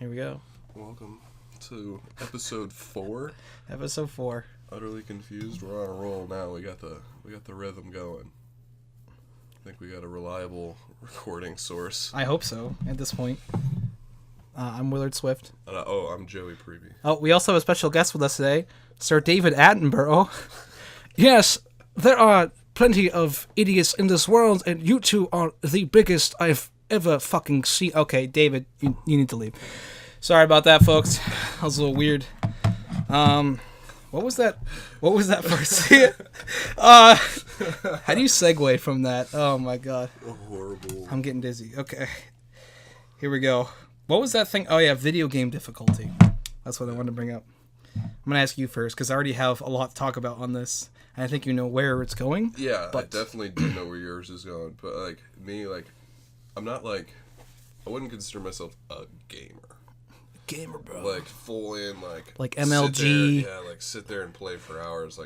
Here we go. Welcome to episode 4. Episode 4. Utterly confused. We're on a roll now. We got the rhythm going. I think we got a reliable recording source. I hope so. At this point, I'm Willard Swift. I'm Joey Prevey. Oh, we also have a special guest with us today, Sir David Attenborough. Yes, there are plenty of idiots in this world, and you two are the biggest I've ever fucking seen. Okay, David, you need to leave. Sorry about that, folks. That was a little weird. What was that? What was that first? How do you segue from that? Oh my god. Horrible. I'm getting dizzy. Okay. Here we go. What was that thing? Oh yeah, video game difficulty. That's what I wanted to bring up. I'm going to ask you first, because I already have a lot to talk about on this. And I think you know where it's going. Yeah, I definitely do know where yours is going. But, I'm not, I wouldn't consider myself a gamer. Gamer, bro. Full in, like MLG. Sit there and play for hours.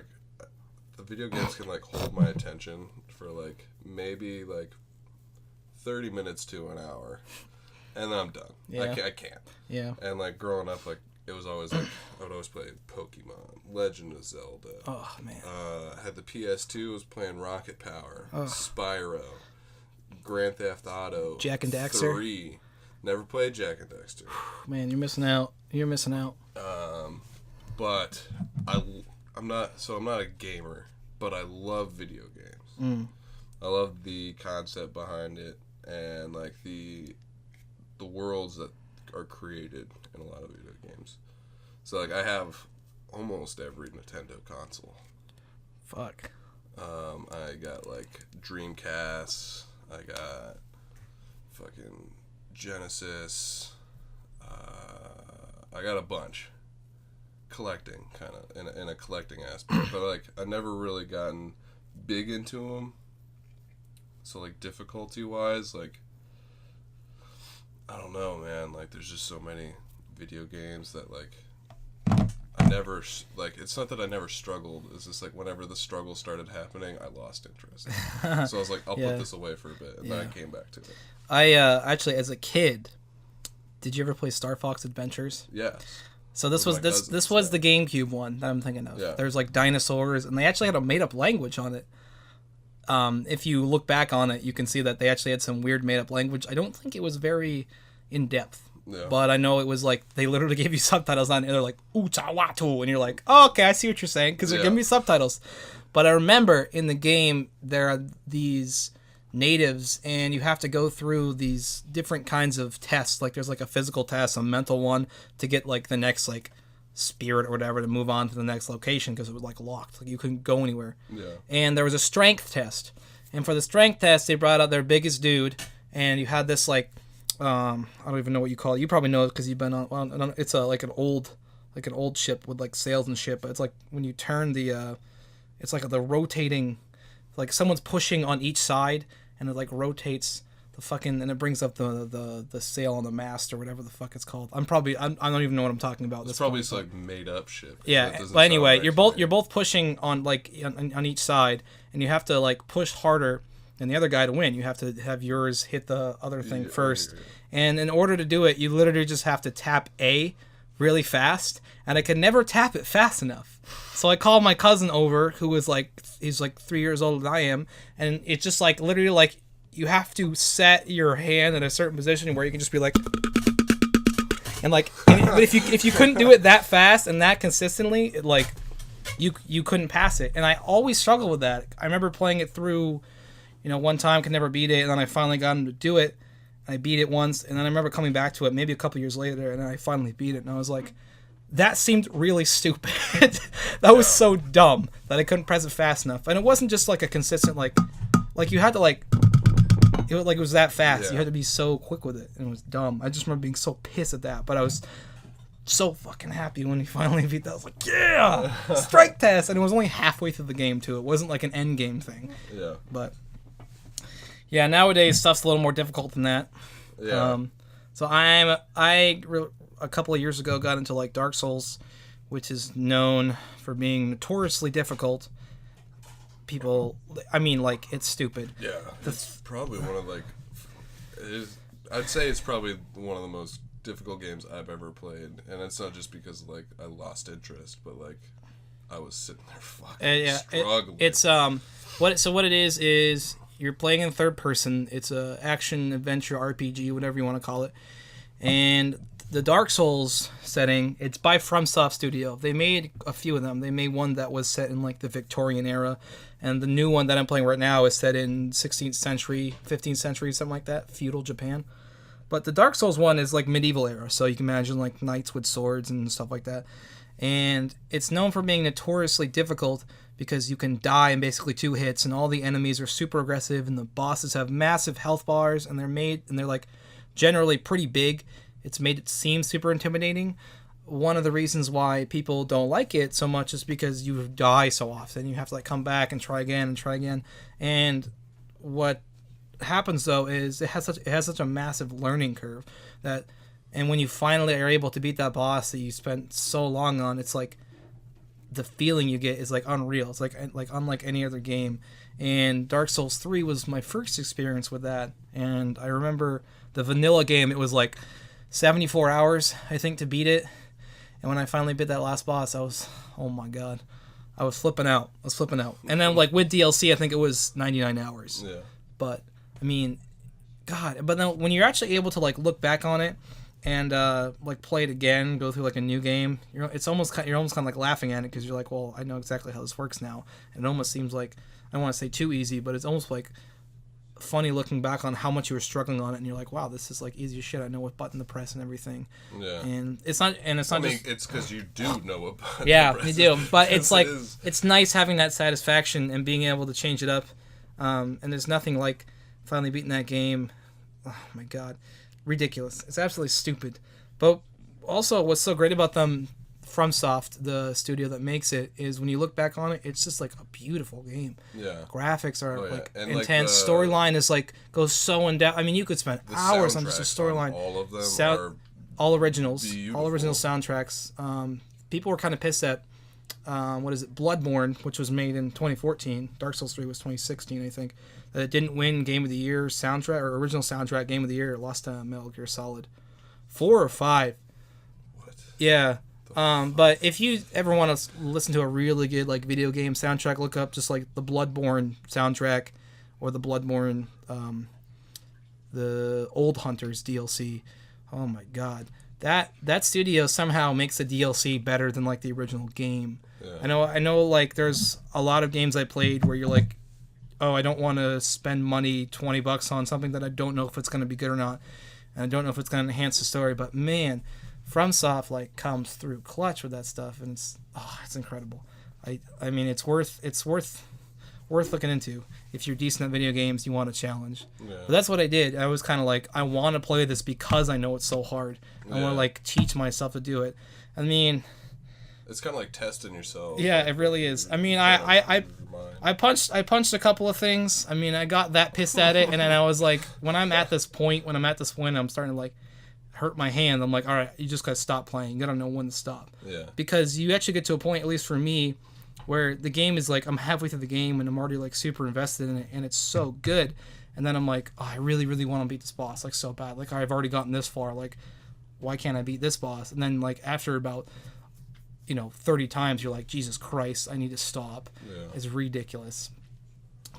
The video games can, hold my attention for, maybe, 30 minutes to an hour. And then I'm done. Yeah. I can't. Yeah. And, growing up, it was always, I would always play Pokemon, Legend of Zelda. Oh, man. I had the PS2, was playing Rocket Power, Spyro, Grand Theft Auto, Jak and Daxter. 3. Never played Jak and Daxter. Man, you're missing out. You're missing out. But I'm not a gamer, but I love video games. I love the concept behind it and the worlds that are created in a lot of video games. So I have almost every Nintendo console. Fuck. I got Dreamcast. I got fucking Genesis. I got a bunch. Collecting, kind of, in a collecting aspect. But, I've never really gotten big into them. So, difficulty-wise, I don't know, man. There's just so many video games that, I never, it's not that I never struggled. It's just, whenever the struggle started happening, I lost interest. So I was I'll put this away for a bit, and then I came back to it. I, actually, as a kid, did you ever play Star Fox Adventures? Yes. So this was the GameCube one that I'm thinking of. Yeah. There's, dinosaurs, and they actually had a made-up language on it. If you look back on it, you can see that they actually had some weird made-up language. I don't think it was very in-depth. Yeah. But I know it was they literally gave you subtitles on it. They're Utawatu, and you're like, oh, okay, I see what you're saying, because they're giving me subtitles. But I remember in the game, there are these natives, and you have to go through these different kinds of tests. There's a physical test, a mental one, to get the next spirit or whatever to move on to the next location, because it was locked. You couldn't go anywhere. Yeah. And there was a strength test. And for the strength test, they brought out their biggest dude, and you had this I don't even know what you call it. You probably know it because you've been on. Well, it's an old ship with sails and shit. But it's when you turn the, it's the rotating, someone's pushing on each side, and it rotates the fucking, and it brings up the sail on the mast or whatever the fuck it's called. I don't even know what I'm talking about. It's probably made up shit. Yeah, but anyway, you're both pushing on on each side, and you have to push harder than the other guy to win. You have to have yours hit the other thing first. And in order to do it, you literally just have to tap A really fast, and I could never tap it fast enough. So I called my cousin over, who was he's 3 years older than I am, and it's just literally you have to set your hand in a certain position where you can just be and but if you couldn't do it that fast and that consistently, it you couldn't pass it. And I always struggled with that. I remember playing it through, one time, could never beat it, and then I finally got him to do it. I beat it once, and then I remember coming back to it maybe a couple years later, and I finally beat it, and I was like, that seemed really stupid. That was so dumb that I couldn't press it fast enough. And it wasn't just a consistent you had to it was that fast. Yeah. You had to be so quick with it, and it was dumb. I just remember being so pissed at that, but I was so fucking happy when he finally beat that. I was like, yeah, strike test, and it was only halfway through the game too. It wasn't an end game thing. Yeah. But yeah, nowadays stuff's a little more difficult than that. Yeah. So a couple of years ago got into Dark Souls, which is known for being notoriously difficult. People, it's stupid. Yeah. It's probably one of I'd say it's probably one of the most difficult games I've ever played, and it's not just because like I lost interest, but like I was sitting there fucking struggling. What it is you're playing in third person. It's a action adventure RPG, whatever you want to call it, and the Dark Souls setting, it's by FromSoft Studio. They made a few of them. They made one that was set in like the Victorian era, and the new one that I'm playing right now is set in 16th century, 15th century, something like that, feudal Japan. But the Dark Souls one is like medieval era, so you can imagine like knights with swords and stuff like that. And it's known for being notoriously difficult because you can die in basically 2 hits, and all the enemies are super aggressive, and the bosses have massive health bars, and they're like generally pretty big. It's made it seem super intimidating. One of the reasons why people don't like it so much is because you die so often. You have to like come back and try again and try again. And what happens though is it has such a massive learning curve that, and when you finally are able to beat that boss that you spent so long on, it's like the feeling you get is like unreal. It's like unlike any other game. And Dark Souls 3 was my first experience with that. And I remember the vanilla game, it was like 74 hours, I think, to beat it. And when I finally beat that last boss, I was, oh my god, I was flipping out. And then like with DLC, I think it was 99 hours. Yeah. But I mean, god. But then when you're actually able to like look back on it and like play it again, go through like a new game, you're almost kind of like laughing at it because you're like, well, I know exactly how this works now. And it almost seems like, I don't want to say too easy, but it's almost like funny looking back on how much you were struggling on it, and you're like, wow, this is like easy as shit. I know what button to press and everything. Yeah. And it's not it's because you do know what button yeah, to press. you do. But it's like it's nice having that satisfaction and being able to change it up. And there's nothing like finally beating that game. Oh my god, ridiculous. It's absolutely stupid. But also, what's so great about them, FromSoft, the studio that makes it, is when you look back on it, it's just like a beautiful game. Yeah. Graphics are like intense. Storyline is like goes so in depth. I mean, you could spend hours on just a storyline. All of them are all originals. beautiful. All original soundtracks. People were kind of pissed at Bloodborne, which was made in 2014. Dark Souls 3 was 2016, I think. That it didn't win Game of the Year soundtrack or original soundtrack Game of the Year. It lost to Metal Gear Solid 4 or 5. What? Yeah. But if you ever want to listen to a really good like video game soundtrack, look up just like the Bloodborne soundtrack or the Bloodborne the Old Hunters DLC. Oh my god. That studio somehow makes the DLC better than like the original game. Yeah. I know like there's a lot of games I played where you're like, oh, I don't want to spend money $20 on something that I don't know if it's going to be good or not. And I don't know if it's going to enhance the story, but man, FromSoft like comes through clutch with that stuff, and it's incredible. I mean it's worth looking into if you're decent at video games. You want a challenge. Yeah. But that's what I did. I was kind of like, I want to play this because I know it's so hard. I want to like teach myself to do it. I mean, it's kind of like testing yourself. Yeah, it really is. I mean, I punched a couple of things. I mean, I got that pissed at it, and then I was like, when I'm at this point, I'm starting to like hurt my hand. I'm like, all right, you just gotta stop playing. You gotta know when to stop. Yeah. Because you actually get to a point, at least for me, where the game is like, I'm halfway through the game and I'm already like super invested in it, and it's so good. And then I'm like, oh, I really, really want to beat this boss like so bad. Like I've already gotten this far. Like, why can't I beat this boss? And then like after about 30 times, you're like, Jesus Christ, I need to stop. Yeah. It's ridiculous.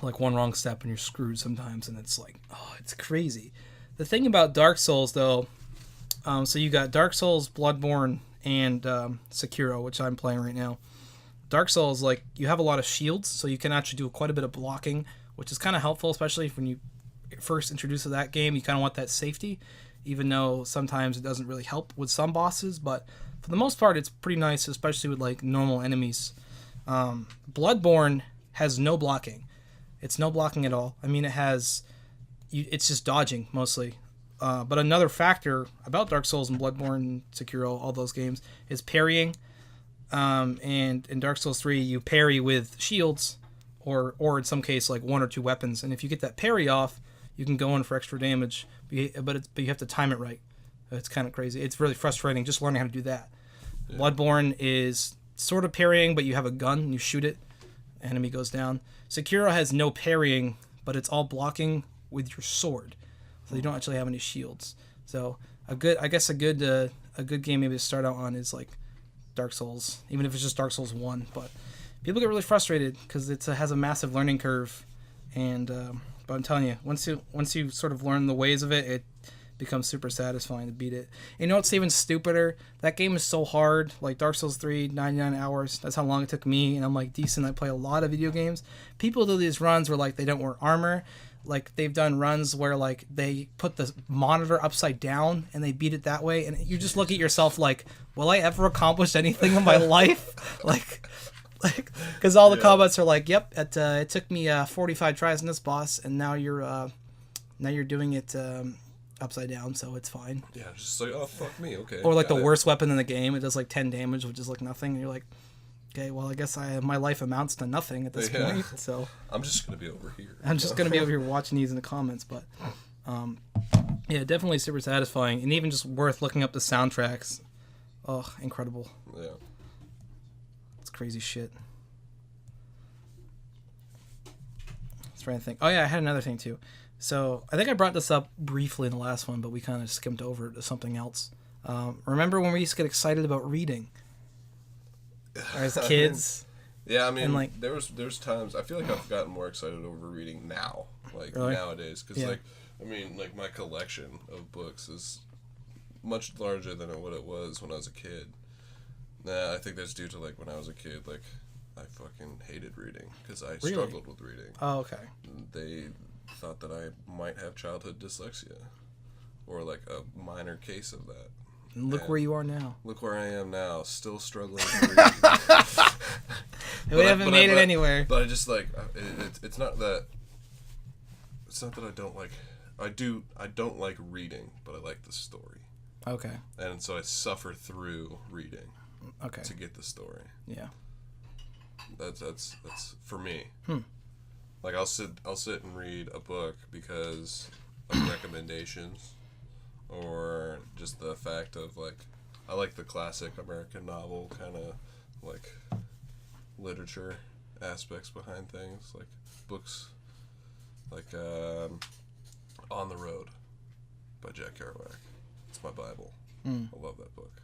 Like one wrong step and you're screwed sometimes, and it's like, oh, it's crazy. The thing about Dark Souls though. So you got Dark Souls, Bloodborne, and Sekiro, which I'm playing right now. Dark Souls, like, you have a lot of shields, so you can actually do quite a bit of blocking, which is kind of helpful, especially when you first introduce to that game. You kind of want that safety, even though sometimes it doesn't really help with some bosses, but for the most part, it's pretty nice, especially with, like, normal enemies. Bloodborne has no blocking. It's no blocking at all. I mean, it's just dodging, mostly. But another factor about Dark Souls and Bloodborne and Sekiro, all those games, is parrying. And in Dark Souls 3, you parry with shields, or in some case, like 1 or 2 weapons. And if you get that parry off, you can go in for extra damage, but you have to time it right. It's kind of crazy. It's really frustrating just learning how to do that. Yeah. Bloodborne is sort of parrying, but you have a gun and you shoot it, enemy goes down. Sekiro has no parrying, but it's all blocking with your sword. So you don't actually have any shields. So a good game maybe to start out on is like Dark Souls, even if it's just Dark Souls 1. But people get really frustrated because it has a massive learning curve, and but I'm telling you, once you sort of learn the ways of it, it becomes super satisfying to beat it. And you know what's even stupider? That game is so hard. Like Dark Souls 3, 99 hours. That's how long it took me, and I'm like decent. I play a lot of video games. People do these runs where like they don't wear armor. Like they've done runs where like they put the monitor upside down and they beat it that way, and you just look at yourself like, will I ever accomplish anything in my life? Like because all the combats are like, yep, it took me 45 tries in this boss, and now you're doing it upside down, so it's fine. Yeah, just like, oh fuck me, okay. Or like the worst weapon in the game, it does like 10 damage, which is like nothing, and you're like, okay, well I guess my life amounts to nothing at this point, so I'm just gonna be over here. I'm just gonna be over here watching these in the comments, but yeah, definitely super satisfying, and even just worth looking up the soundtracks. Oh, incredible. Yeah. It's crazy shit. Let's try and think. Oh yeah, I had another thing too. So I think I brought this up briefly in the last one, but we kind of skimmed over it to something else. Remember when we used to get excited about reading as kids? I mean, like, there's times I feel like I've gotten more excited over reading now, like really? nowadays, because like I mean, like my collection of books is much larger than what it was when I was a kid. Nah, I think that's due to like when I was a kid, like I fucking hated reading because I struggled with reading. Oh, okay. They thought that I might have childhood dyslexia, or like a minor case of that. And look where you are now. Look where I am now, still struggling to read. We haven't made it anywhere. But I just like it's not that I don't like. I don't like reading, but I like the story. Okay. And so I suffer through reading. Okay. To get the story. Yeah. That's for me. Like I'll sit and read a book because of recommendations, or just the fact of like I like the classic American novel kind of like literature aspects behind things, like books like On the Road by Jack Kerouac. It's my Bible. I love that book.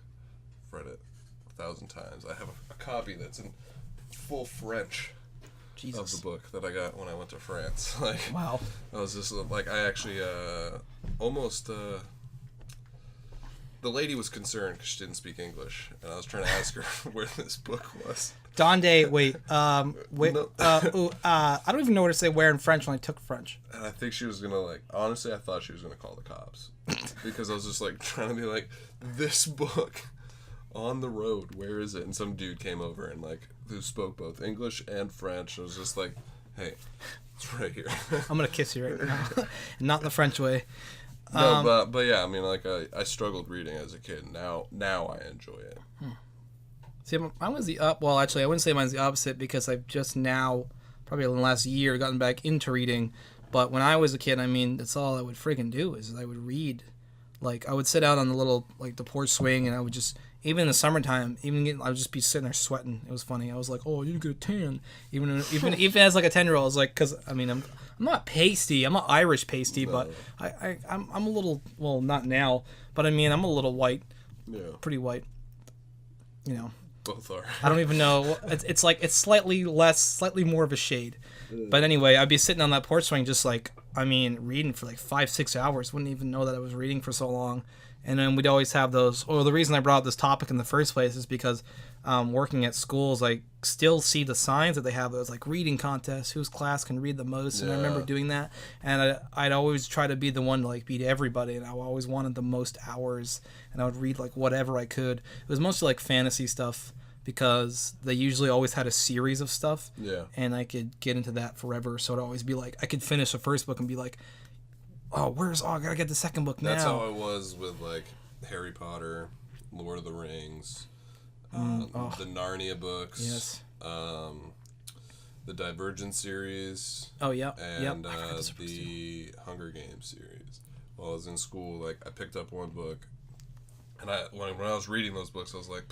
I've read it 1,000 times. I have a copy that's in full French. Jesus. Of the book that I got when I went to France. Like, wow. I was just like, I actually almost. The lady was concerned because she didn't speak English, and I was trying to ask her where this book was. Donde, wait. No. I don't even know what to say where in French when I took French. And I think she was gonna like. Honestly, I thought she was gonna call the cops because I was just like trying to be like, this book. On the Road, where is it? And some dude came over and like who spoke both English and French. I was just like, hey, it's right here. I'm gonna kiss you right now. Not in the French way. No, but yeah, I mean, like I struggled reading as a kid. Now I enjoy it. See, mine was well, actually, I wouldn't say mine's the opposite because I've just now, probably in the last year, gotten back into reading. But when I was a kid, I mean, that's all I would friggin' do is I would read. Like I would sit out on the little like the porch swing, and I would just. Even in the summertime, I would just be sitting there sweating. It was funny. I was like, "Oh, you get a tan." Even as like a 10-year-old, I was like, because I mean, I'm not pasty. I'm not Irish pasty, but I'm a little, well, not now, but I mean, I'm a little white. Yeah. Pretty white. You know. Both are. I don't even know. It's like it's slightly more of a shade. But anyway, I'd be sitting on that porch swing, just like reading for like 5-6 hours. Wouldn't even know that I was reading for so long. And then we'd always have those. Or the reason I brought up this topic in the first place is because working at schools, I still see the signs that they have. Those like reading contests, whose class can read the most. And I remember doing that. And I'd always try to be the one to like beat everybody. And I always wanted the most hours. And I would read like whatever I could. It was mostly like fantasy stuff because they usually always had a series of stuff. Yeah. And I could get into that forever. So it'd always be like I could finish the first book and be like, I gotta get the second book now. That's how it was with like Harry Potter, Lord of the Rings, the Narnia books, yes, the Divergent series. Oh yeah, and the Hunger Games series. While I was in school, like I picked up one book, and when I was reading those books, I was like,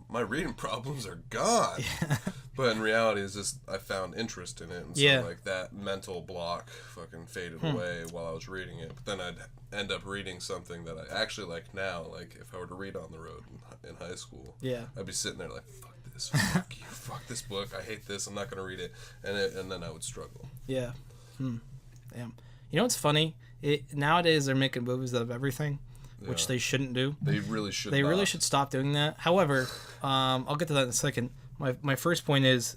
my reading problems are gone. Yeah. But in reality, it's just I found interest in it, and so like that mental block fucking faded away while I was reading it. But then I'd end up reading something that I actually like now. Like if I were to read On the Road in high school, I'd be sitting there like, fuck this, fuck you, fuck this book, I hate this, I'm not gonna read it, and then I would struggle. Yeah. Damn. You know what's funny? Nowadays they're making movies out of everything, which they shouldn't do. They really should. They really should stop doing that. However, I'll get to that in a second. My first point is,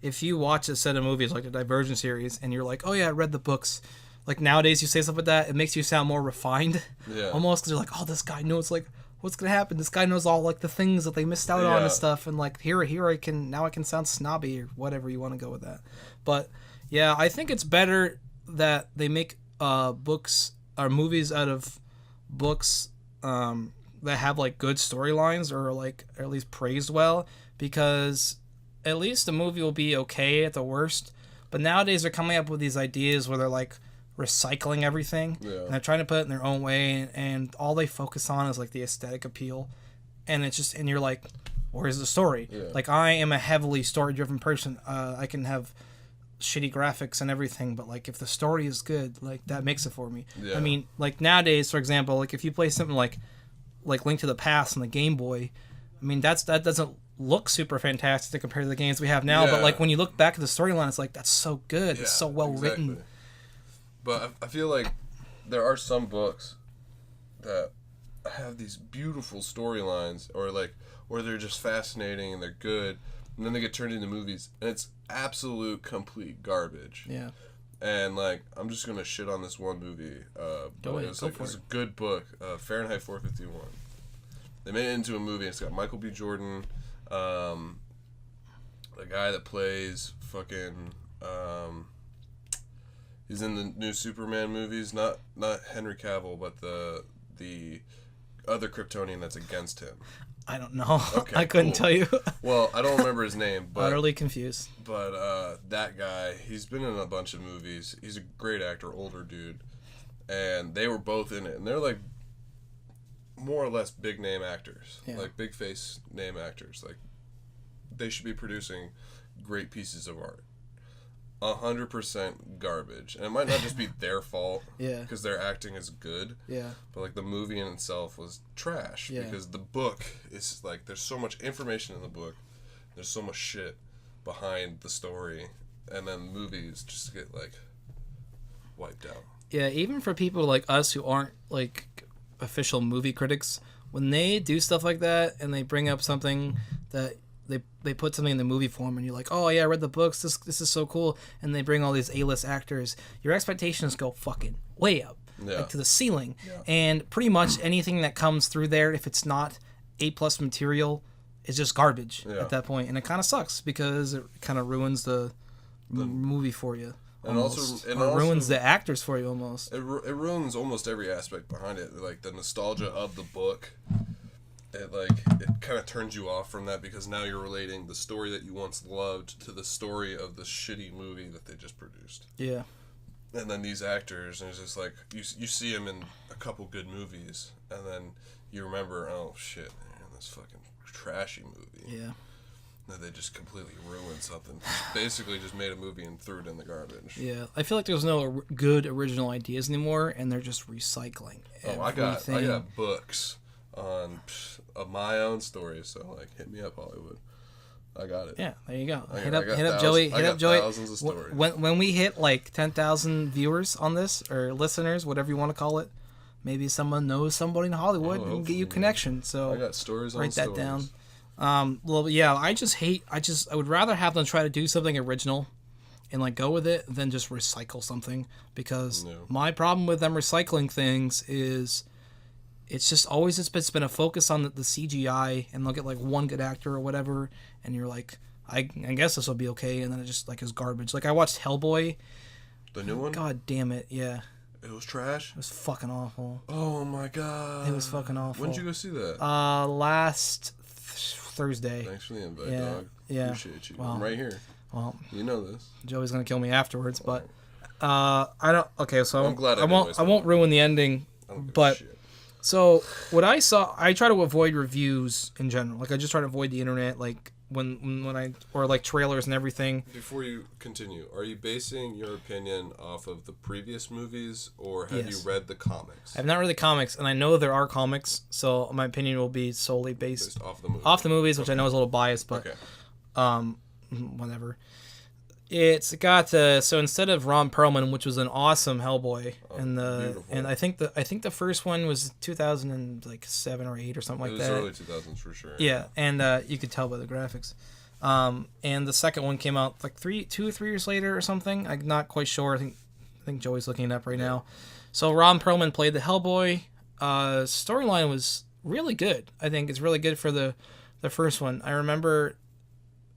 if you watch a set of movies like the Divergent series and you're like, oh yeah, I read the books, like nowadays you say stuff like that, it makes you sound more refined. Yeah. Almost, because you're like, oh, this guy knows like what's gonna happen. This guy knows all like the things that they missed out on and stuff, and like here I can sound snobby or whatever you want to go with that. But yeah, I think it's better that they make books or movies out of books that have like good storylines or like or at least praised well, because at least the movie will be okay at the worst. But nowadays they're coming up with these ideas where they're like recycling everything and they're trying to put it in their own way, and all they focus on is like the aesthetic appeal, and it's just, and you're like, where's the story? Like I am a heavily story driven person. I can have shitty graphics and everything, but like if the story is good, like that makes it for me. I mean, like nowadays, for example, like if you play something like Link to the Past on the Game Boy, I mean that doesn't look super fantastic compared to the games we have now, but like when you look back at the storyline, it's like that's so good, it's so well written. But I feel like there are some books that have these beautiful storylines, or they're just fascinating and they're good, and then they get turned into movies and it's absolute complete garbage. Yeah. And like I'm just gonna shit on this one movie, but it's a good book, Fahrenheit 451. They made it into a movie. It's got Michael B. Jordan, the guy that plays fucking he's in the new Superman movies, not Henry Cavill, but the other Kryptonian that's against him. I don't know. Okay, I couldn't tell you. Well, I don't remember his name, but utterly confused. But that guy, he's been in a bunch of movies. He's a great actor, older dude, and they were both in it, and they're like more or less big name actors, like big face name actors. Like they should be producing great pieces of art. 100% garbage, and it might not just be their fault, because their acting is good, but like the movie in itself was trash, because the book is like there's so much information in the book, there's so much shit behind the story, and then movies just get like wiped out. Yeah, even for people like us who aren't like official movie critics, when they do stuff like that and they bring up something that they put something in the movie form and you're like, oh yeah, I read the books, this is so cool, and they bring all these A-list actors, your expectations go fucking way up, like to the ceiling, and pretty much anything that comes through there, if it's not A+ material, is just garbage at that point, and it kind of sucks because it kind of ruins the movie for you. Almost. And also ruins the actors for you almost. It ruins almost every aspect behind it, like the nostalgia of the book. It kind of turns you off from that, because now you're relating the story that you once loved to the story of the shitty movie that they just produced. Yeah. And then these actors, and it's just like you see them in a couple good movies, and then you remember, oh shit, man, this fucking trashy movie. Yeah. That they just completely ruined something. Basically, just made a movie and threw it in the garbage. Yeah, I feel like there's no good original ideas anymore, and they're just recycling everything. I got books on of my own stories, so like hit me up, Hollywood. I got it. Yeah, there you go. Hit up Joey. Hit up Joey. Thousands of stories. When we hit like 10,000 viewers on this, or listeners, whatever you want to call it, maybe someone knows somebody in Hollywood and get you connection. So I got stories on write that stories. Down. Well, yeah, I would rather have them try to do something original and like go with it than just recycle something, because my problem with them recycling things is it's just always it's been a focus on the CGI, and they'll get like one good actor or whatever, and you're like, I guess this will be okay, and then it just like is garbage. Like I watched Hellboy, the new one. God damn it, yeah. It was trash. It was fucking awful. Oh my god. It was fucking awful. When did you go see that? Last Thursday. Thanks for the invite, dog. Yeah. Appreciate you. Well, I'm right here. Well, you know this. Joey's gonna kill me afterwards, but I don't. Okay, so I'm glad I won't ruin the ending, but. So what I saw, I try to avoid reviews in general. Like I just try to avoid the internet. Like when I or like trailers and everything. Before you continue, are you basing your opinion off of the previous movies, or have you read the comics? I've not read the comics, and I know there are comics, so my opinion will be solely based off the movies. Off the movies, which I know is a little biased, but whatever. It's got so instead of Ron Perlman, which was an awesome Hellboy, and I think the first one was 2007 or 8 or something like that. It was early 2000s for sure. Yeah, and you could tell by the graphics. And the second one came out like 2 or 3 years later or something. I'm not quite sure. I think Joey's looking it up right now. So Ron Perlman played the Hellboy. Storyline was really good. I think it's really good for the first one. I remember.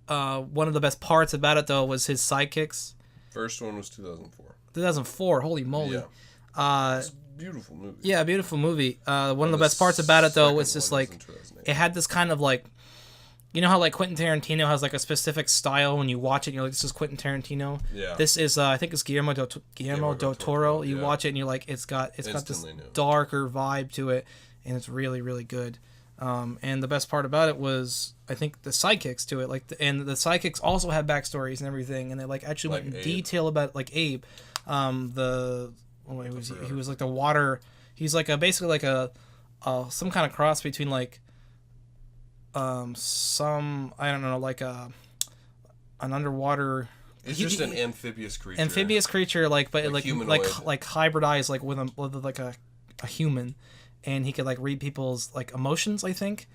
One of the best parts about it, though, was his sidekicks. First one was 2004. 2004, holy moly. Yeah. It's a beautiful movie. Yeah, beautiful movie. One of the best parts about it, though, was just like, it had this kind of like, you know how like Quentin Tarantino has like a specific style when you watch it and you're like, this is Quentin Tarantino? Yeah. This is, I think it's Guillermo del Toro. You watch it and you're like, it's got this darker vibe to it, and it's really, really good. And the best part about it was, I think, the sidekicks to it, and the sidekicks also had backstories and everything, and they like actually went in detail about like Abe, he was like the water. He's like basically like a some kind of cross between like some I don't know like an underwater. It's just an amphibious creature. But like hybridized like with like a human. And he could like read people's like emotions, I think,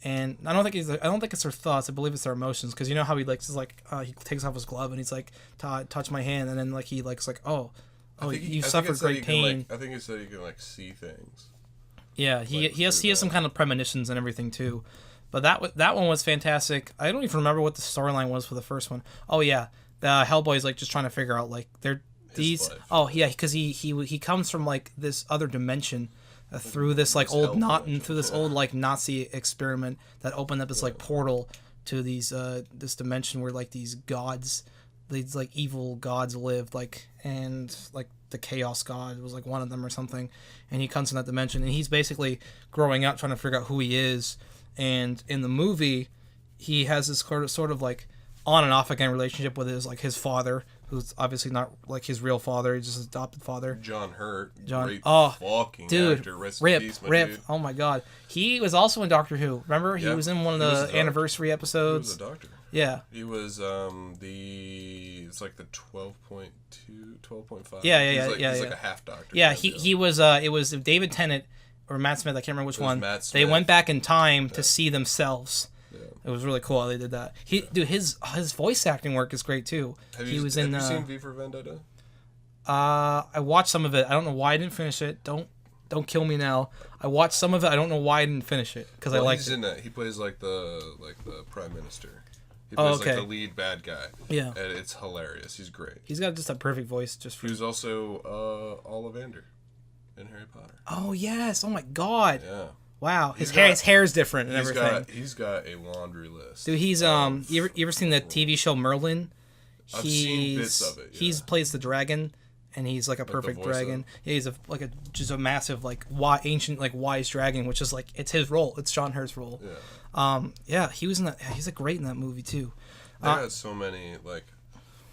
and I don't think it's their thoughts. I believe it's their emotions, because you know how he likes he takes off his glove and he's like, touch my hand, and then like he likes like you suffered great pain. I think he said he can like see things. Yeah, he has some kind of premonitions and everything too, but that one was fantastic. I don't even remember what the storyline was for the first one. Oh yeah, the Hellboy's like just trying to figure out like because he comes from like this other dimension. Through this like old like Nazi experiment that opened up this like portal to these this dimension where like these like evil gods lived, like, and like the Chaos God was like one of them or something, and he comes in that dimension and he's basically growing up trying to figure out who he is. And in the movie he has this sort of like on and off again relationship with his father, who's obviously not like his real father. He's just his adopted father. John Hurt. Great fucking dude, actor. Rest Rip. in peace, dude. Oh my god. He was also in Doctor Who. Remember? He was in one of the anniversary episodes. He was a doctor. Yeah. He was it's like the 12.2, 12.5. Yeah. He's like a half doctor. Yeah, he was it was David Tennant or Matt Smith, I can't remember which one. They went back in time to see themselves. It was really cool how they did that. His voice acting work is great too. Have you seen V for Vendetta? I watched some of it. I don't know why I didn't finish it. Don't kill me now. I watched some of it. I don't know why I didn't finish it because I liked it. He's in that. He plays like the prime minister. He plays like the lead bad guy. Yeah, and it's hilarious. He's great. He's got just a perfect voice. He was also Ollivander in Harry Potter. Oh yes! Oh my god! Yeah. Wow, his hair's different and everything. He's got a laundry list. Dude, he's you ever seen the TV show Merlin? I've seen bits of it. Yeah. He plays the dragon, and he's like a perfect dragon. Yeah, he's just a massive ancient wise dragon, which is like it's his role. It's John Hurt's role. Yeah. He was in that. He's great in that movie too. They had so many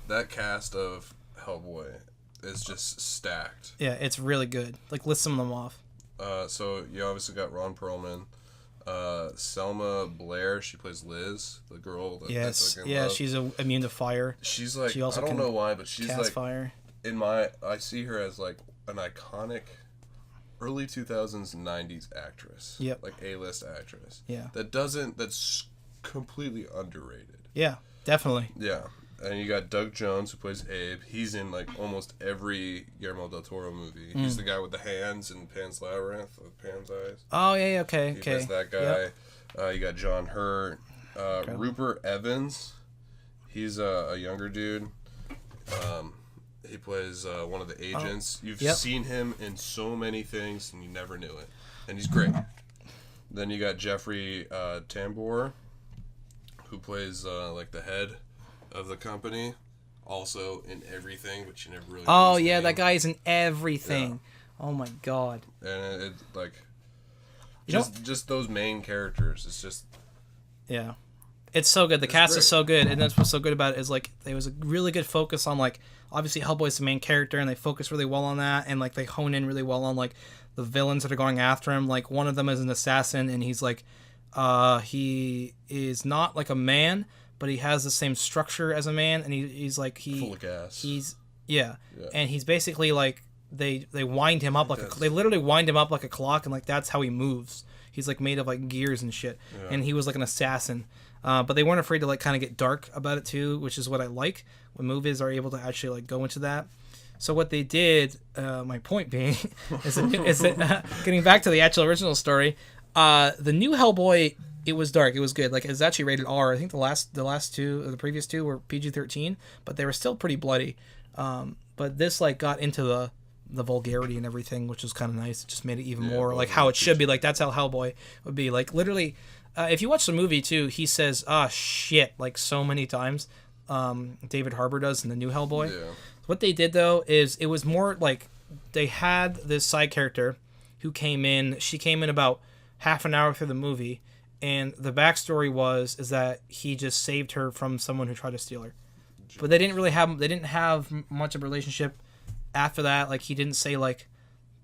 that cast of Hellboy is just stacked. Yeah, it's really good. Like list some of them off. So you obviously got Ron Perlman, Selma Blair. She plays Liz, the girl. That's love. She's immune to fire. She's like, she also I don't know why, but she's like fire. I see her as like an iconic early 2000s 90s actress. Yep. Like A-list actress. Yeah. That's completely underrated. Yeah, definitely. Yeah. And you got Doug Jones, who plays Abe. He's in like almost every Guillermo del Toro movie. He's the guy with the hands in Pan's Labyrinth with Pan's eyes. Oh yeah, okay. He plays that guy. Yep. You got John Hurt, Rupert Evans. He's a younger dude. He plays one of the agents. You've seen him in so many things, and you never knew it. And he's great. Then you got Jeffrey Tambor, who plays like the head of the company, also in everything, but you never really. Oh yeah, that guy is in everything. Yeah. Oh my god. And it like, just those main characters. It's just. Yeah, It's so good. The cast great. is so good, and that's what's so good about it is like there was a really good focus on like obviously Hellboy's the main character, and they focus really well on that, and like they hone in really well on like the villains that are going after him. Like one of them is an assassin, and he's like, he is not like a man, but he has the same structure as a man, and he's like full of gas. Yeah, and he's basically like they wind him up they literally wind him up like a clock, and like that's how he moves. He's like made of like gears and shit, and he was like an assassin. But they weren't afraid to like kind of get dark about it too, which is what I like when movies are able to actually like go into that. So what they did, my point being, is that getting back to the actual original story, the new Hellboy, it was dark, it was good. Like it's actually rated R. I think the last two, or the previous two, were PG-13, but they were still pretty bloody. But this like got into the vulgarity and everything, which was kind of nice. It just made it even more like how it should be. Like that's how Hellboy would be. Like literally, if you watch the movie too, he says shit like so many times. David Harbour does in the new Hellboy. Yeah. What they did though is it was more like they had this side character who came in. She came in about half an hour through the movie, and the backstory is that he just saved her from someone who tried to steal her. But they didn't have much of a relationship after that. Like he didn't say like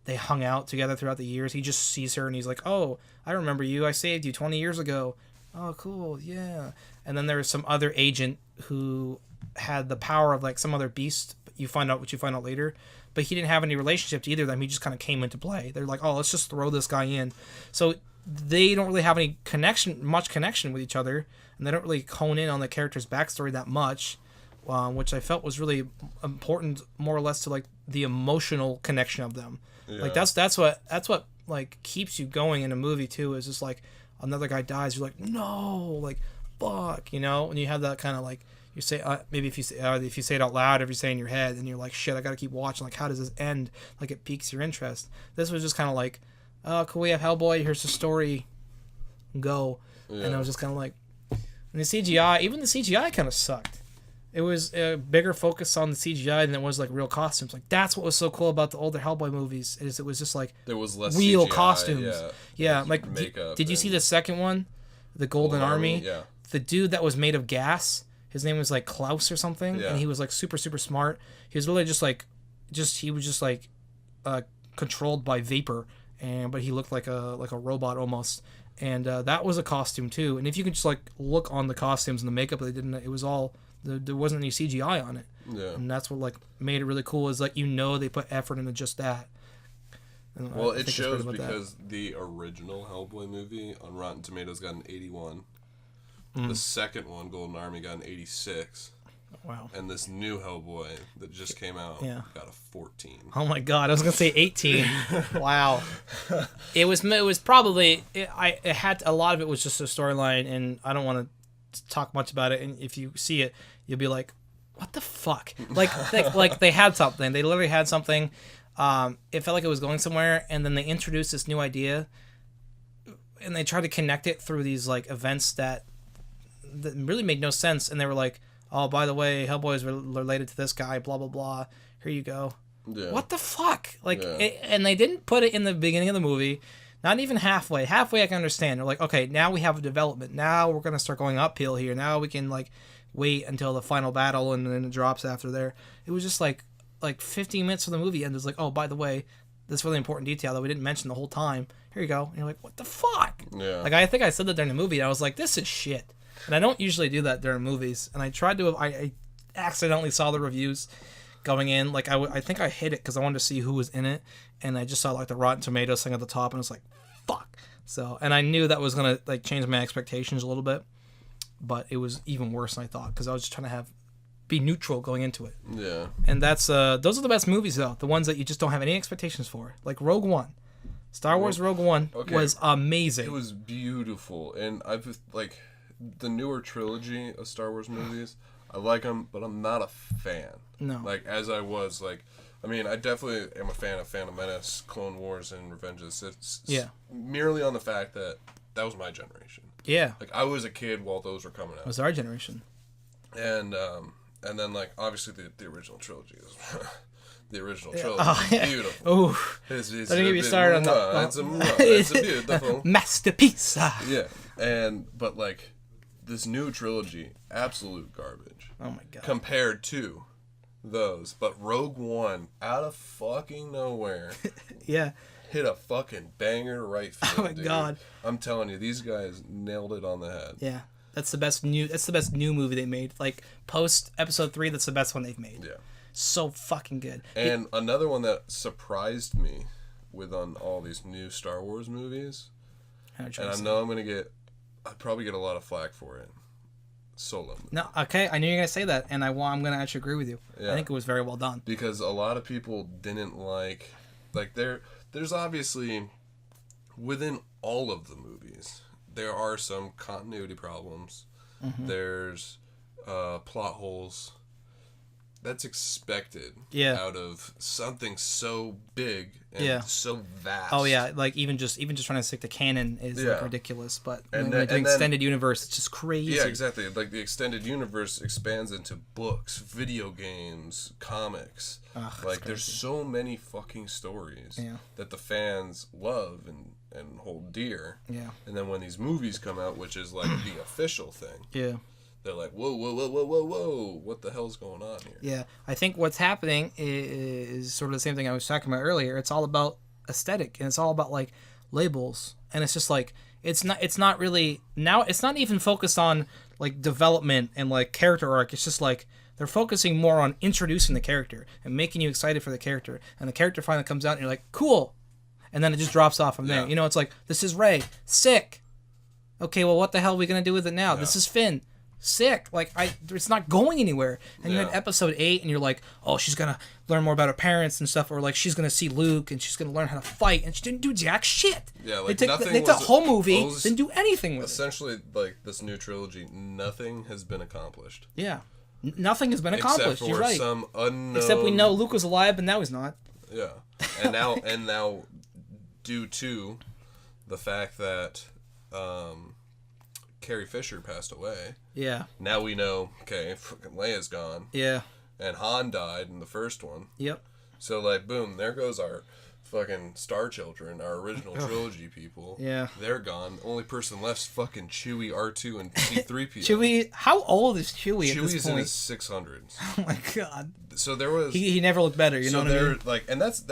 they hung out together throughout the years. He just sees her and he's like, "Oh, I remember you. I saved you 20 years ago. Oh, cool. Yeah." And then there was some other agent who had the power of like some other beast. You find out later. But he didn't have any relationship to either of them. He just kind of came into play. They're like, "Oh, let's just throw this guy in." So they don't really have much connection with each other, and they don't really hone in on the character's backstory that much. Which I felt was really important, more or less, to like the emotional connection of them. Yeah. Like that's what like keeps you going in a movie too. Is just like another guy dies, you're like, no, like fuck, you know. And you have that kind of like you say maybe if you say it out loud, if you say it in your head, and you're like, shit, I gotta keep watching. Like how does this end? Like it piques your interest. This was just kind of like, oh cool, we have Hellboy. Here's the story. Go. Yeah. And it was just kind of like, and the CGI kind of sucked. It was a bigger focus on the CGI than it was like real costumes. Like that's what was so cool about the older Hellboy movies is it was just like there was less real CGI, costumes. Yeah, like makeup. Did you see the second one, the Golden Army? Yeah. The dude that was made of gas. His name was like Klaus or something, yeah. And he was like super smart. He was really he was controlled by vapor, but he looked like a robot almost. And that was a costume too. And if you could just like look on the costumes and the makeup they did, it was all. There wasn't any CGI on it, and that's what like made it really cool. Is like they put effort into just that. And well, it shows because the original Hellboy movie on Rotten Tomatoes got an 81. The second one, Golden Army, got an 86. Wow. And this new Hellboy that just came out got a 14. Oh my god, I was gonna say 18. Wow. It was probably it had a lot of it was just a storyline, and I don't want to talk much about it, and if you see it you'll be like, what the fuck? Like they had something. They literally had something. It felt like it was going somewhere, and then they introduced this new idea, and they tried to connect it through these like events that really made no sense. And they were like, oh, by the way, Hellboy is related to this guy, blah blah blah. Here you go. Yeah. What the fuck? Like, and they didn't put it in the beginning of the movie. Not even halfway. Halfway I can understand. They're like, okay, now we have a development. Now we're gonna start going uphill here. Now we can like wait until the final battle and then it drops after there. It was just like 15 minutes of the movie and it's like, oh, by the way, this really important detail that we didn't mention the whole time. Here you go. And you're like, what the fuck? Yeah. Like I think I said that during the movie. And I was like, this is shit. And I don't usually do that during movies. And I tried to. I accidentally saw the reviews going in. Like I think I hit it because I wanted to see who was in it. And I just saw like the Rotten Tomatoes thing at the top, and I was like, fuck. So, and I knew that was gonna like change my expectations a little bit, but it was even worse than I thought because I was just trying to be neutral going into it. Yeah. And that's those are the best movies though, the ones that you just don't have any expectations for, like Rogue One. Star Wars Rogue One was amazing. It was beautiful, and I've like the newer trilogy of Star Wars movies. I like them, but I'm not a fan. No. Like as I was like. I mean, I definitely am a fan of Phantom Menace, Clone Wars, and Revenge of the Sith. Yeah. Merely on the fact that was my generation. Yeah. Like, I was a kid while those were coming out. It was our generation. And then, like, obviously the original trilogy is... the original trilogy is beautiful. Oh, don't get me started on that. It's a beautiful... masterpiece. Yeah. But, like, this new trilogy, absolute garbage. Oh my god. Compared to those, but Rogue One, out of fucking nowhere, Yeah. hit a fucking banger right field. Oh my dude. god. I'm telling you, these guys nailed it on the head. Yeah. That's the best new movie they made. Like post episode 3, that's the best one they've made. Yeah. So fucking good. And another one that surprised me with on all these new Star Wars movies, and I know I'd probably get a lot of flack for it. Solo. No, okay, I knew you were gonna say that, and I'm gonna actually agree with you. Yeah. I think it was very well done. Because a lot of people didn't like there's obviously within all of the movies there are some continuity problems. Mm-hmm. There's plot holes. That's expected out of something so big and so vast. Oh yeah, like even just trying to stick to canon is like ridiculous. But and the extended universe, it's just crazy. Yeah, exactly. Like the extended universe expands into books, video games, comics. Like there's so many fucking stories that the fans love and hold dear. Yeah. And then when these movies come out, which is like the official thing. Yeah. They're like, whoa, whoa, whoa, whoa, whoa, whoa! What the hell's going on here? Yeah, I think what's happening is sort of the same thing I was talking about earlier. It's all about aesthetic, and it's all about like labels, and it's just like it's not really now. It's not even focused on like development and like character arc. It's just like they're focusing more on introducing the character and making you excited for the character, and the character finally comes out, and you're like, cool, and then it just drops off from there. Yeah. You know, it's like this is Rey, sick. Okay, well, what the hell are we gonna do with it now? Yeah. This is Finn. Sick. Like it's not going anywhere. And you had episode 8 and you're like, oh, she's gonna learn more about her parents and stuff, or like she's gonna see Luke and she's gonna learn how to fight, and she didn't do jack shit. Yeah, like they took the whole movie, didn't do anything with essentially, like this new trilogy, nothing has been accomplished. Yeah. Nothing has been accomplished. Except for you're right. some unknown. Except we know Luke was alive, but now he's not. Yeah. And now due to the fact that Carrie Fisher passed away. Yeah. Now we know, okay, fucking Leia's gone. Yeah. And Han died in the first one. Yep. So, like, boom, there goes our fucking Star Children, our original trilogy people. Yeah. They're gone. The only person left's fucking Chewie, R2, and C-3PO. Chewie, how old is Chewie at this Chewie's point? in his 600s. Oh my god. So there was... He never looked better, you know what I mean? Like, and that's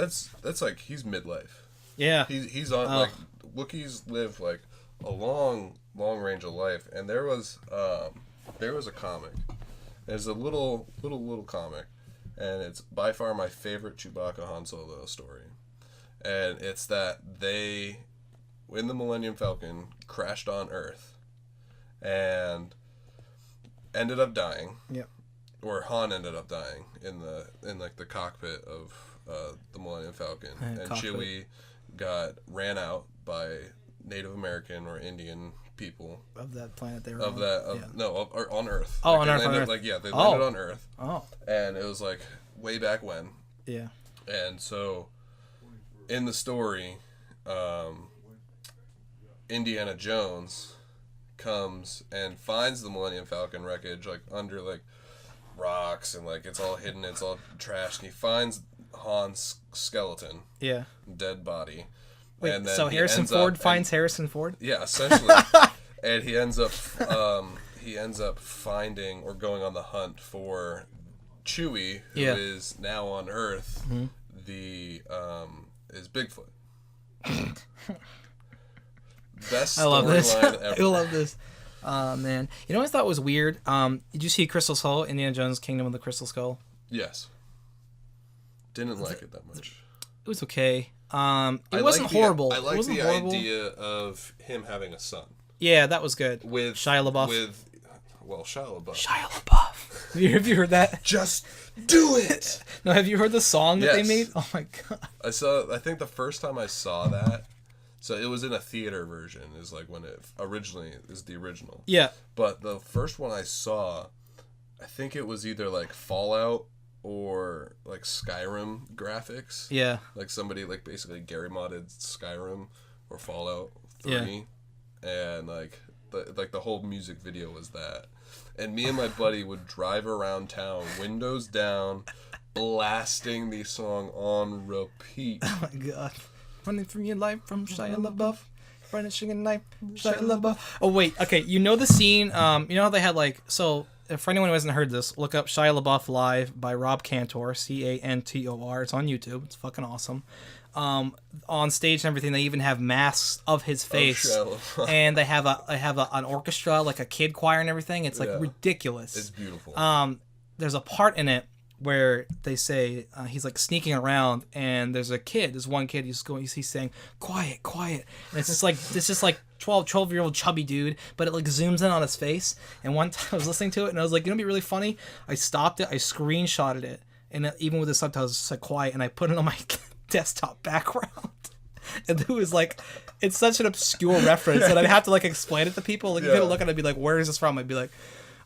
like, he's midlife. Yeah. He's on, like, Wookiees live, like, a long range of life, and there was a comic. There's a little comic, and it's by far my favorite Chewbacca Han Solo story. And it's that they, in the Millennium Falcon, crashed on Earth, and ended up dying. Yep. Or Han ended up dying in the cockpit of the Millennium Falcon, and Chewie ran out by Native American or Indian people of that planet they were on Earth. Oh, on Earth. They landed on Earth. Oh. And it was like way back when. Yeah. And so in the story, Indiana Jones comes and finds the Millennium Falcon wreckage like under like rocks, and like it's all hidden, it's all trashed, and he finds Han's skeleton. Yeah. Dead body. Wait, and then so Harrison Ford finds Harrison Ford? Yeah, essentially. And he ends up finding or going on the hunt for Chewie, who is now on Earth. Mm-hmm. Is Bigfoot. Best storyline ever. I love this. Man. You know what I thought was weird? Did you see Crystal Skull, Indiana Jones Kingdom of the Crystal Skull? Yes. Didn't like it that much. It was okay. It wasn't horrible. I like the idea of him having a son. Yeah, that was good. With Shia LaBeouf. Shia LaBeouf. Shia LaBeouf. Have you heard that? Just do it! No, have you heard the song that they made? Oh my god. I think the first time I saw that, so it was in a theater version, is like when it originally is the original. Yeah. But the first one I saw, I think it was either like Fallout or like Skyrim graphics. Yeah. Like somebody like basically Gary modded Skyrim or Fallout 3. Yeah. And like the whole music video was that. And me and my buddy would drive around town, windows down, blasting the song on repeat. Oh my god. Running from your life from Shia LaBeouf. brandishing a knife. Shia LaBeouf. Oh wait, okay. You know the scene? You know how they had like so. For anyone who hasn't heard this, look up Shia LaBeouf Live by Rob Cantor, Cantor. It's on YouTube. It's fucking awesome. On stage and everything, they even have masks of his face, and they have an orchestra, like a kid choir and everything. It's like ridiculous. It's beautiful. There's a part in it where they say he's like sneaking around, and there's one kid he's saying quiet, and it's just like 12-year-old chubby dude, but it like zooms in on his face. And one time I was listening to it and I was like, you know, it'd be really funny. I stopped it, I screenshotted it, and even with the subtitles, it's like quiet, and I put it on my desktop background. And it was like, it's such an obscure reference that I'd have to like explain it to people. Like, you could look at it and be like, where is this from? I'd be like,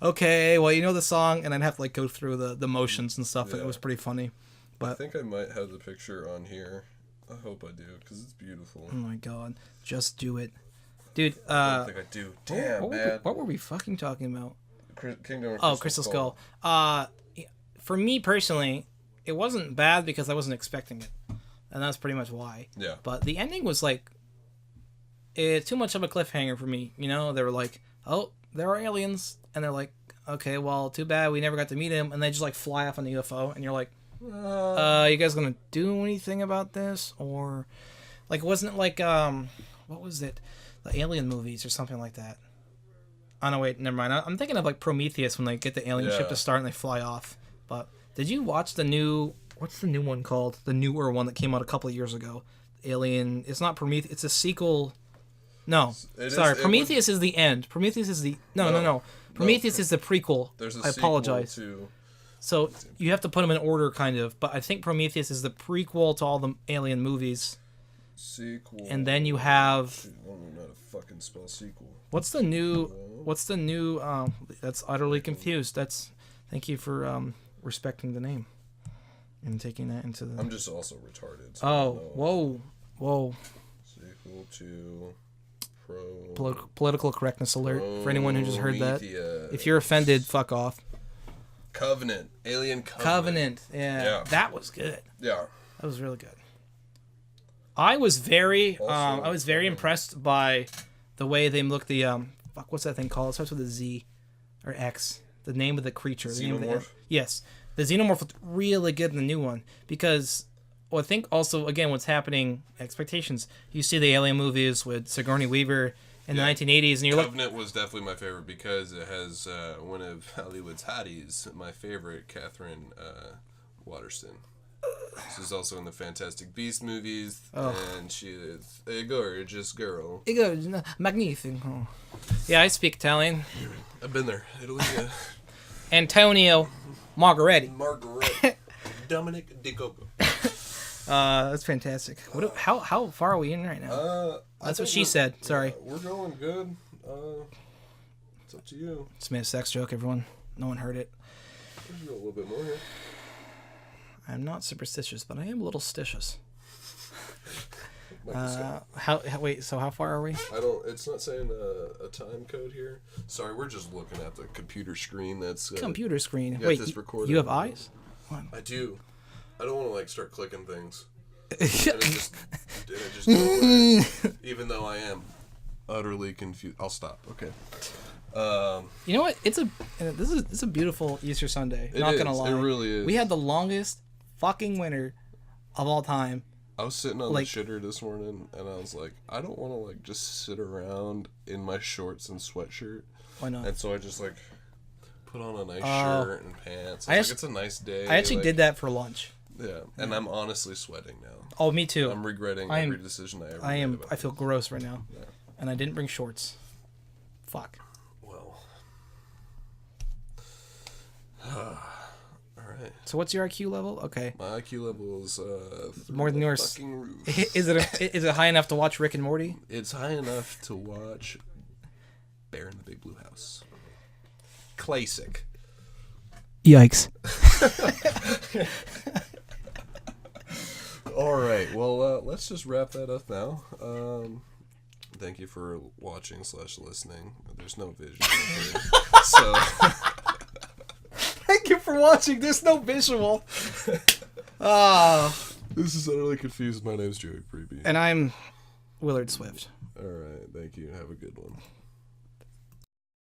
okay, well, you know the song, and I'd have to like go through the motions and stuff. And it was pretty funny. But I think I might have the picture on here. I hope I do, because it's beautiful. Oh my god, just do it, dude. I don't think I do. Damn, man. What were we fucking talking about? Kingdom. Crystal Skull. For me personally, it wasn't bad because I wasn't expecting it, and that's pretty much why. Yeah. But the ending was like, too much of a cliffhanger for me. You know, they were like, oh, there are aliens, and they're like, okay, well, too bad we never got to meet him, and they just like fly off on the UFO, and you're like, you guys gonna do anything about this? Or like, wasn't it like what was it, the Alien movies or something like that? Oh no, wait, never mind. I'm thinking of like Prometheus when they get the alien ship to start and they fly off. But did you watch what's the new one called, the newer one that came out a couple of years ago? Alien, it's not Prometheus, it's a sequel. No, Prometheus is the end. Prometheus is the no. Prometheus is the prequel. There's a I apologize. Sequel to... So you have to put them in order, kind of. But I think Prometheus is the prequel to all the Alien movies. Sequel. And then you have. Shoot, I don't know how to fucking spell sequel. What's the new? That's utterly confused. Thank you for respecting the name and taking that into the. I'm just also retarded. So Whoa. Sequel to. Political correctness alert for anyone who just heard that. If you're offended, fuck off. Covenant. Alien Covenant. Yeah. That was good. Yeah. That was really good. I was very impressed by the way they looked what's that thing called? It starts with a Z or X. The name of the creature. Xenomorph? Yes. The Xenomorph looked really good in the new one because I think also, again, what's happening, expectations. You see the Alien movies with Sigourney Weaver in the 1980s, and you're Covenant was definitely my favorite because it has one of Hollywood's hotties, my favorite, Catherine Waterston. She's also in the Fantastic Beasts movies, and she is a gorgeous girl. Magnifico. Yeah, I speak Italian. I've been there. Italy. Antonio Margaretti. Dominic Di Coco. That's fantastic. How far are we in right now? That's what she said. Sorry. We're going good. It's up to you. Just made a sex joke, everyone. No one heard it. There's a little bit more here. I'm not superstitious, but I am a little stitious. So how far are we? It's not saying a time code here. Sorry, we're just looking at the computer screen. That's computer screen. Wait, you have eyes? What? I do. I don't want to like start clicking things. and it just go away, even though I am utterly confused. I'll stop. Okay. You know what? It's a beautiful Easter Sunday. Not gonna lie. It really is. We had the longest fucking winter of all time. I was sitting on the shitter this morning, and I was like, I don't want to like just sit around in my shorts and sweatshirt. Why not? And so I just like put on a nice shirt and pants. It's a nice day. I actually did that for lunch. Yeah, and I'm honestly sweating now. Oh, me too. I'm regretting every decision I ever made. I feel gross right now. Yeah. And I didn't bring shorts. Fuck. Well. All right. So what's your IQ level? Okay. My IQ level is more than yours. Fucking roof. Is it high enough to watch Rick and Morty? It's high enough to watch Bear in the Big Blue House. Classic. Yikes. All right. Well, let's just wrap that up now. Thank you for watching / listening. There's no vision. So. Thank you for watching. There's no visual. This is utterly confused. My name's Joey Preeby. And I'm Willard Swift. All right. Thank you. Have a good one.